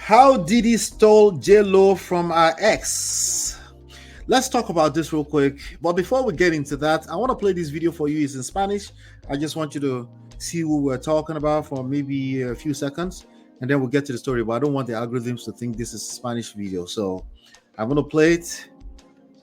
How Diddy stole J.Lo from our ex. Let's talk about this real quick. But before we get into that, I want to play this video for you. It's in Spanish. I just want you to see who we're talking about for maybe a few seconds, and then we'll get to the story. But I don't want the algorithms to think this is a Spanish video. So I'm going to play it,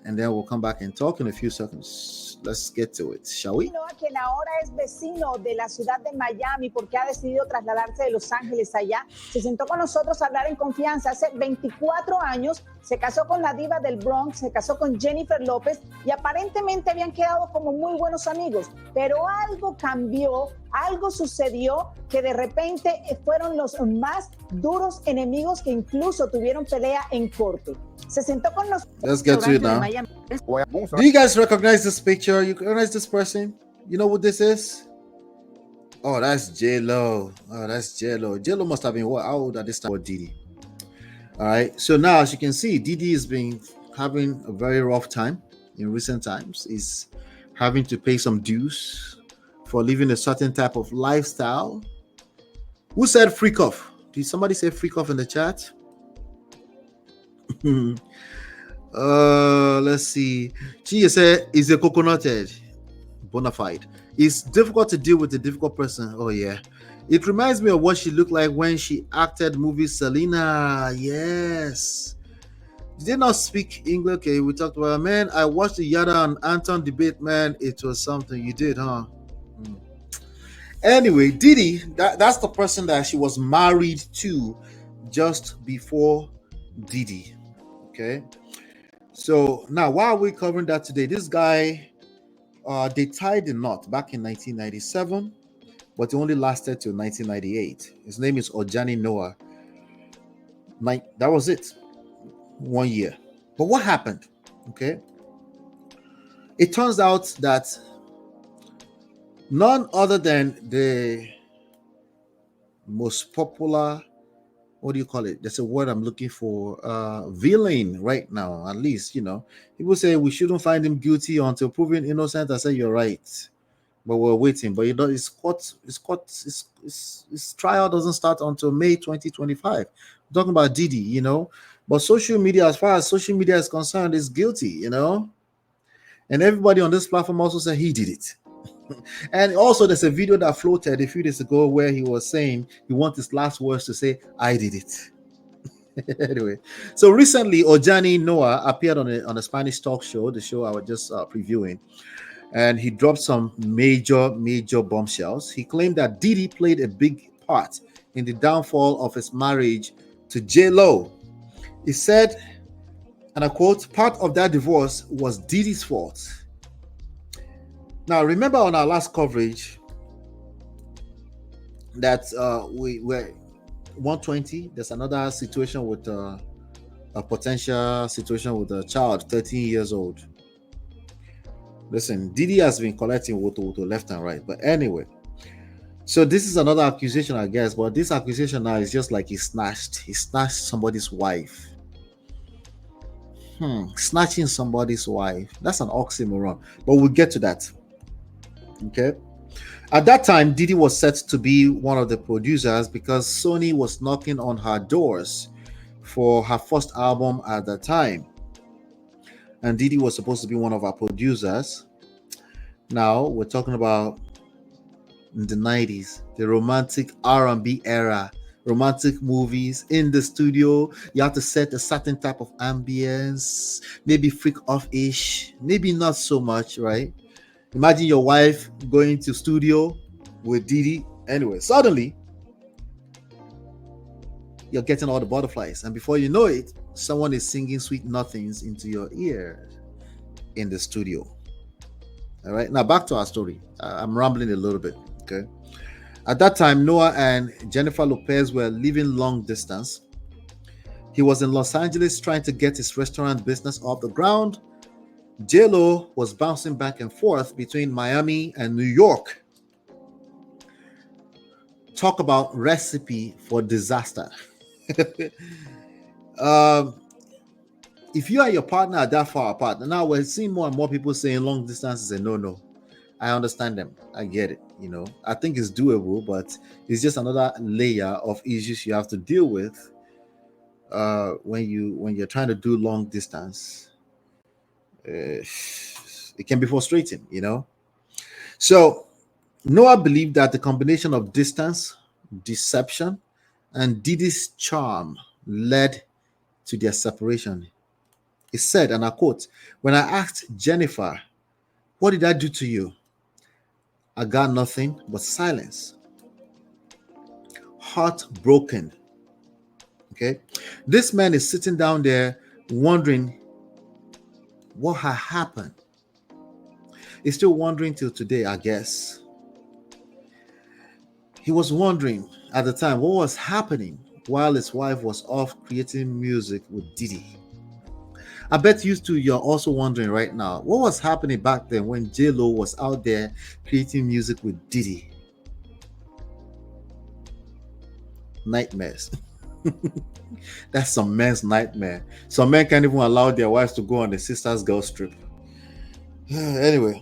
and then we'll come back and talk in a few seconds. Let's get to it, shall we? Quien ahora es vecino de la ciudad de Miami porque ha decidido trasladarse de Los Ángeles allá, se sentó con nosotros a hablar en confianza. Hace 24 años se casó con la diva del Bronx, se casó con Jennifer López y aparentemente habían quedado como muy buenos amigos, pero algo cambió, algo sucedió que de repente fueron los más duros enemigos que incluso tuvieron pelea en corte. Se sentó con nosotros. Let's get to it now. Do you guys recognize this picture? You recognize this person? You know what this is? Oh, that's J.Lo. Oh, that's J.Lo. J.Lo must have been what? How old at this time? What Diddy? All right. So now, as you can see, Diddy has been having a very rough time in recent times. He's having to pay some dues for living a certain type of lifestyle. Who said freak off? Did somebody say freak off in the chat? Let's see. She said, is a coconut head. Bonafide. It's difficult to deal with a difficult person. Oh yeah. It reminds me of what she looked like when she acted movie Selena. Yes. Did they not speak English? Okay, we talked about, man, I watched the Yada and Anton debate, man. It was something. You did, huh? Anyway, Diddy, that's the person that she was married to just before Diddy. Okay. So now, why are we covering that today? This guy, they tied the knot back in 1997, but it only lasted till 1998. His name is Ojani Noah. That was it. 1 year. But what happened? Okay. It turns out that none other than the most popular, what do you call it? That's a word I'm looking for. Villain right now, at least, you know. People say we shouldn't find him guilty until proven innocent. I say you're right, but we're waiting. But you know, his trial doesn't start until May 2025. I'm talking about Diddy, you know. But social media, as far as social media is concerned, is guilty, you know. And everybody on this platform also said he did it. And also, there's a video that floated a few days ago where he was saying he wants his last words to say, I did it. Anyway, so recently, Ojani Noah appeared on a Spanish talk show, the show I was just previewing, and he dropped some major bombshells. He claimed that Diddy played a big part in the downfall of his marriage to J.Lo. He said, and I quote, part of that divorce was Diddy's fault. Now, remember on our last coverage that we were 120. There's another situation with a potential situation with a child, 13 years old. Listen, Diddy has been collecting woto left and right. But anyway, so this is another accusation, I guess. But this accusation now is just like he snatched somebody's wife. Snatching somebody's wife. That's an oxymoron. But we'll get to that. Okay. At that time, Diddy was set to be one of the producers because Sony was knocking on her doors for her first album at that time. And Diddy was supposed to be one of our producers. Now, we're talking about in the 90s, the romantic R&B era, romantic movies in the studio. You have to set a certain type of ambience, maybe freak off-ish, maybe not so much, right? Imagine your wife going to studio with Diddy. Anyway, suddenly you're getting all the butterflies, and before you know it, someone is singing sweet nothings into your ear in the studio. All right, now back to our story. I'm rambling a little bit. Okay. At that time, Noah and Jennifer Lopez were living long distance. He was in Los Angeles trying to get his restaurant business off the ground. J.Lo was bouncing back and forth between Miami and New York. Talk about recipe for disaster. If you and your partner are that far apart, now we're seeing more and more people saying long distance is a no-no. I understand them. I get it. You know, I think it's doable, but it's just another layer of issues you have to deal with when you're trying to do long distance, it can be frustrating, So Noah believed that the combination of distance, deception, and Diddy's charm led to their separation. He said, and I quote, "When I asked Jennifer, what did I do to you? I got nothing but silence. Heartbroken." Okay. This man is sitting down there wondering what had happened. He's still wondering till today, I guess. He was wondering at the time what was happening while his wife was off creating music with Diddy. I bet you two, you're also wondering right now what was happening back then when J.Lo was out there creating music with Diddy. Nightmares. That's some men's nightmare. Some men can't even allow their wives to go on the sister's girls trip. Anyway,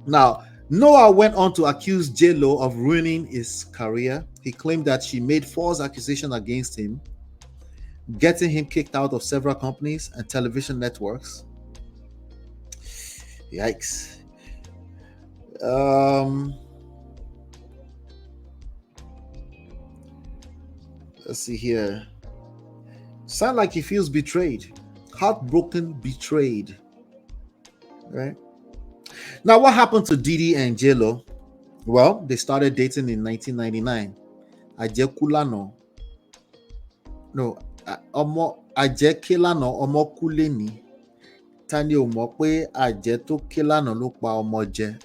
now Noah went on to accuse J.Lo of ruining his career. He claimed that she made false accusations against him, getting him kicked out of several companies and television networks. Yikes. Let's see here. Sound like he feels betrayed. Heartbroken, betrayed. Right? Now, what happened to Diddy and J.Lo? Well, they started dating in 1999. Ajekulano. No, Ajekelano Omokuleni. Tani o mọ̀ pé àjẹ́ tó ké lánàá ló pa ọmọ jẹ.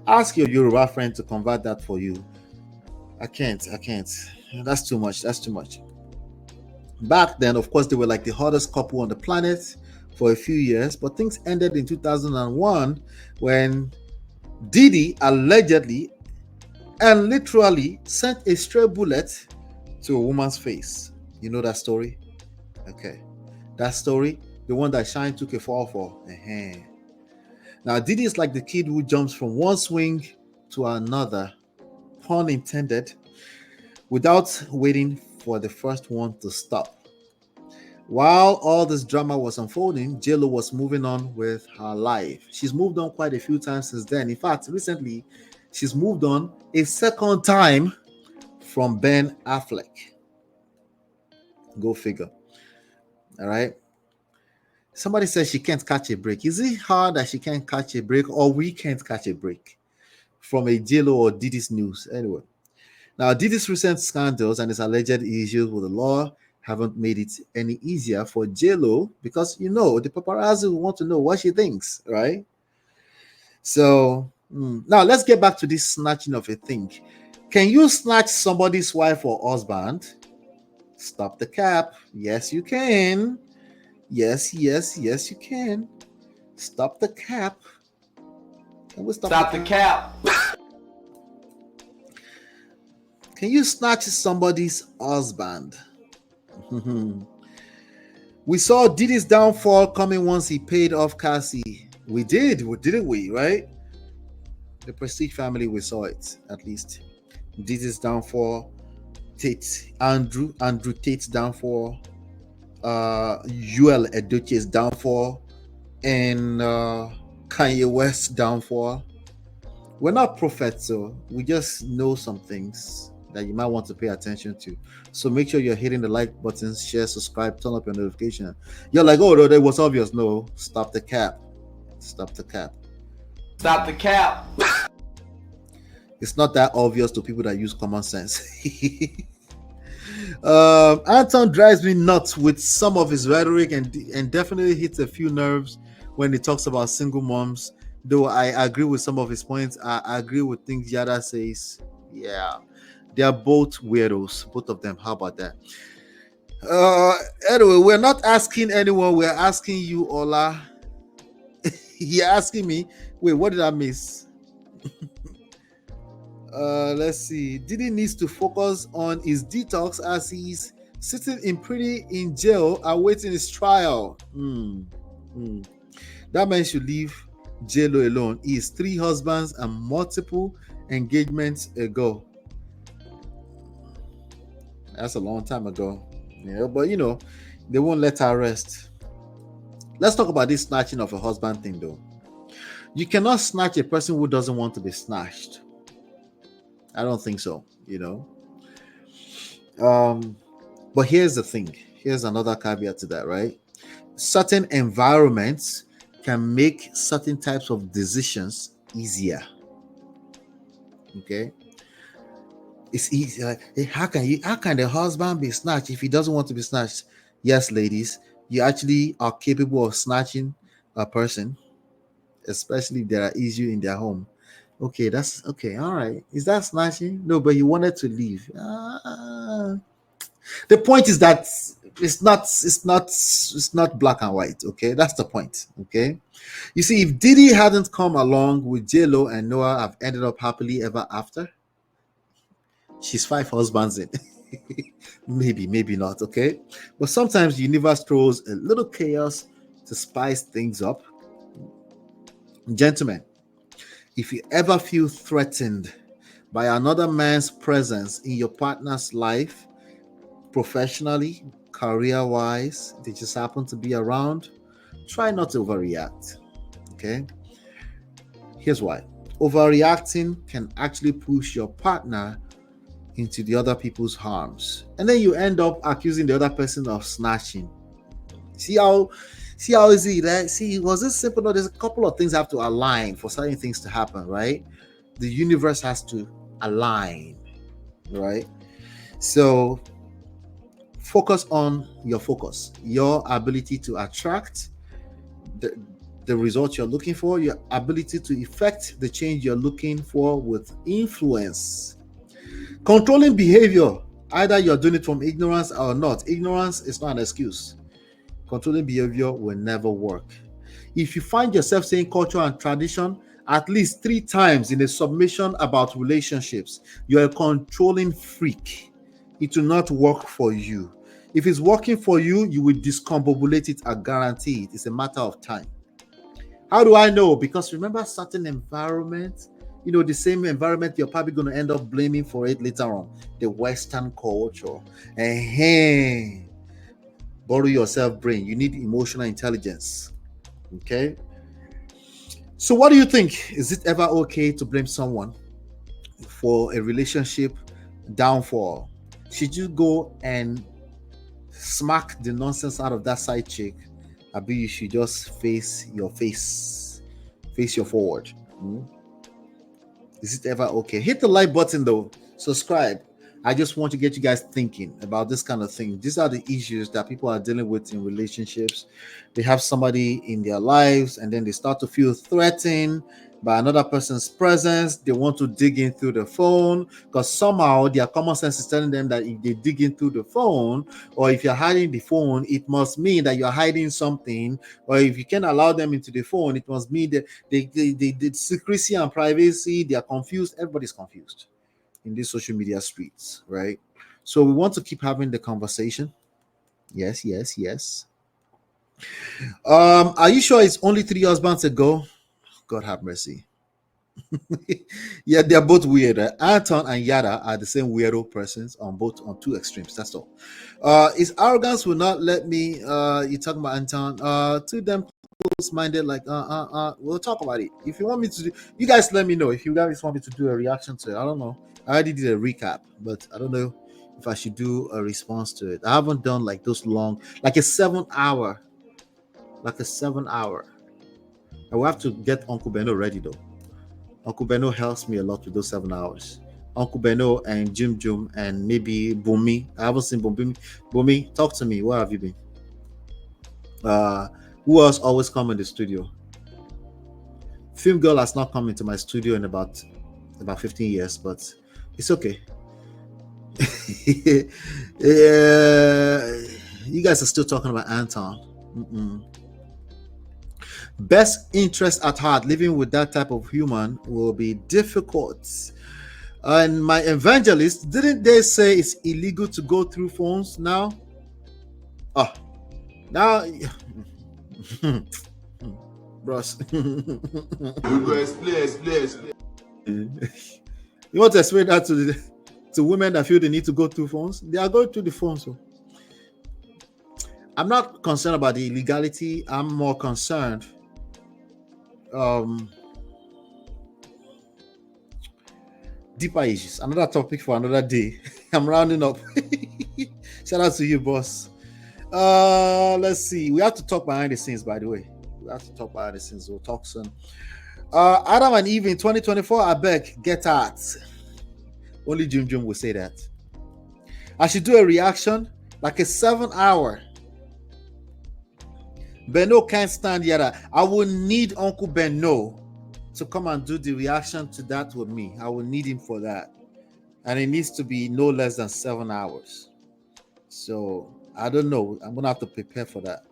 Ask your Yoruba friend to convert that for you. I can't. That's too much. Back then, of course, they were like the hottest couple on the planet for a few years, but things ended in 2001 when Diddy allegedly and literally sent a stray bullet to a woman's face. You know that story? Okay. That story, the one that Shine took a fall for. Now, Diddy is like the kid who jumps from one swing to another, pun intended, without waiting for the first one to stop. While all this drama was unfolding, J.Lo was moving on with her life. She's moved on quite a few times since then. In fact, recently, she's moved on a second time from Ben Affleck. Go figure. All right. Somebody says she can't catch a break. Is it hard that she can't catch a break, or we can't catch a break from a J.Lo or Diddy's news? Anyway. Now, Diddy's recent scandals and his alleged issues with the law haven't made it any easier for J.Lo because, the paparazzi want to know what she thinks, right? So, now let's get back to this snatching of a thing. Can you snatch somebody's wife or husband? Stop the cap. Yes, you can. Yes, you can. Stop the cap. Can we stop the cap? Can you snatch somebody's husband? We saw Diddy's downfall coming once he paid off Cassie. We did, didn't we? Right? The Prestige family, we saw it at least. Diddy's downfall, Andrew Tate's downfall, Yuel Edochie's downfall, and Kanye West's downfall. We're not prophets, so we just know some things that you might want to pay attention to. So make sure you're hitting the like button, share, subscribe, turn up your notification. You're like, oh, no, that was obvious. No, stop the cap. Stop the cap. Stop the cap. It's not that obvious to people that use common sense. Anton drives me nuts with some of his rhetoric and definitely hits a few nerves when he talks about single moms. Though I agree with some of his points, I agree with things Yada says. Yeah, they are both weirdos, both of them. How about that? Anyway, we're not asking anyone. We're asking you, Ola. You're asking me. Wait, what did I miss? Let's see. Diddy needs to focus on his detox as he's sitting in jail awaiting his trial. That man should leave J.Lo alone. He is 3 husbands and multiple engagements ago. That's a long time ago. But they won't let her rest. Let's talk about this snatching of a husband thing, though. You cannot snatch a person who doesn't want to be snatched. I don't think so. But here's the thing. Here's another caveat to that, right? Certain environments can make certain types of decisions easier. Okay, it's easy. Like, hey, how can the husband be snatched if he doesn't want to be snatched? Yes, ladies, you actually are capable of snatching a person, especially if there are issues in their home. Okay, that's okay. All right, is that snatching? No, but he wanted to leave. The point is that it's not black and white. Okay, that's the point. Okay, you see, if Diddy hadn't come along with J.Lo and Noah have ended up happily ever after, she's 5 husbands in. maybe not. Okay, but sometimes the universe throws a little chaos to spice things up. Gentlemen, if you ever feel threatened by another man's presence in your partner's life, professionally, career wise, they just happen to be around, try not to overreact. Okay, here's why. Overreacting can actually push your partner into the other people's harms, and then you end up accusing the other person of snatching. See how easy that? See, was this simple? No, there's a couple of things have to align for certain things to happen, right? The universe has to align, right? So focus on your ability to attract the result you're looking for, your ability to effect the change you're looking for with influence. Controlling behavior, either you're doing it from ignorance or not. Ignorance is not an excuse. Controlling behavior will never work. If you find yourself saying culture and tradition at least 3 times in a submission about relationships, you're a controlling freak. It will not work for you. If it's working for you, you will discombobulate it. I guarantee it. It's a matter of time. How do I know? Because remember, certain environments, the same environment you're probably going to end up blaming for it later on. The Western culture. Borrow yourself brain. You need emotional intelligence. Okay? So what do you think? Is it ever okay to blame someone for a relationship downfall? Should you go and smack the nonsense out of that side chick? Maybe you should just face your forward. Is it ever okay? Hit the like button though. Subscribe. I just want to get you guys thinking about this kind of thing. These are the issues that people are dealing with in relationships. They have somebody in their lives and then they start to feel threatened by another person's presence. They want to dig in through the phone because somehow their common sense is telling them that if they dig in through the phone, or if you're hiding the phone, it must mean that you're hiding something. Or if you can allow them into the phone, it must mean that the secrecy and privacy. They are confused. Everybody's confused in these social media streets, right? So we want to keep having the conversation. Yes. Are you sure it's only 3 husbands ago? God have mercy. Yeah, they're both weird. Anton and Yada are the same weirdo persons on 2 extremes. That's all. His arrogance will not let me. You talking about Anton? To them close-minded. Like we'll talk about it. If you want me to do, you guys let me know. If you guys want me to do a reaction to it, I don't know. I already did a recap, but I don't know if I should do a response to it. I haven't done like those long, like a 7-hour. I will have to get Uncle Beno ready though. Uncle Beno helps me a lot with those 7 hours. Uncle Beno and Jim and maybe Bumi. I haven't seen Bumi. Bumi, talk to me. Where have you been? Who else always come in the studio? Film Girl has not come into my studio in about 15 years, but it's okay. You guys are still talking about Anton. Best interest at heart, living with that type of human will be difficult. And my evangelist, didn't they say it's illegal to go through phones now? Now, bros. You want to explain that to women that feel they need to go through phones? They are going through the phones. So I'm not concerned about the illegality. I'm more concerned. Deeper issues. Another topic for another day. I'm rounding up. Shout out to you, boss. Let's see. We have to talk behind the scenes, by the way. We have to talk behind the scenes. We'll talk soon. Adam and Eve in 2024, I beg, get out. Only Jim Jim will say that. I should do a reaction, like a 7-hour. Beno can't stand yet. I will need Uncle Beno to come and do the reaction to that with me. I will need him for that. And it needs to be no less than 7 hours. So I don't know. I'm gonna have to prepare for that.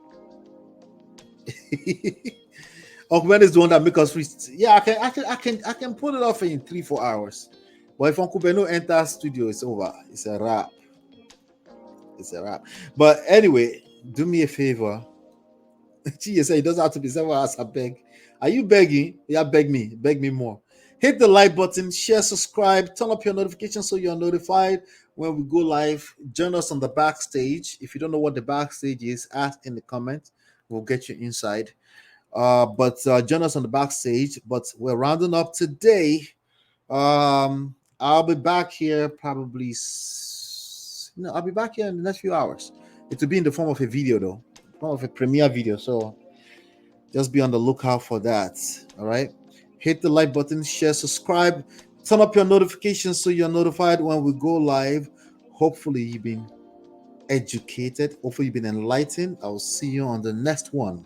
Uncle Ben is the one that makes us free. Yeah, I can pull it off in 3-4 hours. But if Uncle Beno enters studio, it's over. It's a wrap. It's a wrap. But anyway, do me a favor. She said it doesn't have to be 7 hours. I beg. Are you begging? Yeah, beg me. Beg me more. Hit the like button, share, subscribe, turn up your notifications so you're notified when we go live. Join us on the backstage. If you don't know what the backstage is, ask in the comments. We'll get you inside. But join us on the backstage. But we're rounding up today. I'll be back here probably. I'll be back here in the next few hours. It will be in the form of a video, though, form of a premiere video. So just be on the lookout for that. All right. Hit the like button, share, subscribe, turn up your notifications so you're notified when we go live. Hopefully you've been educated. Hopefully you've been enlightened. I'll see you on the next one.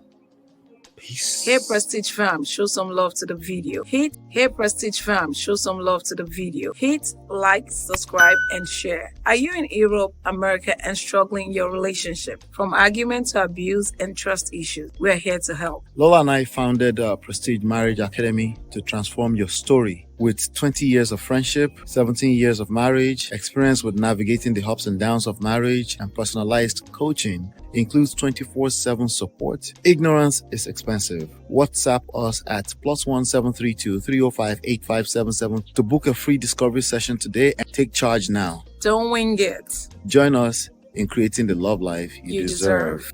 Peace. Hey Prestige fam, show some love to the video. Hey Prestige fam, show some love to the video. Hit like, subscribe, and share. Are you in Europe, America, and struggling in your relationship? From argument to abuse and trust issues, we're here to help. Lola and I founded Prestige Marriage Academy to transform your story. With 20 years of friendship, 17 years of marriage, experience with navigating the ups and downs of marriage, and personalized coaching, includes 24/7 support. Ignorance is expensive. WhatsApp us at +1 732 305 8577 to book a free discovery session today and take charge now. Don't wing it. Join us in creating the love life you deserve.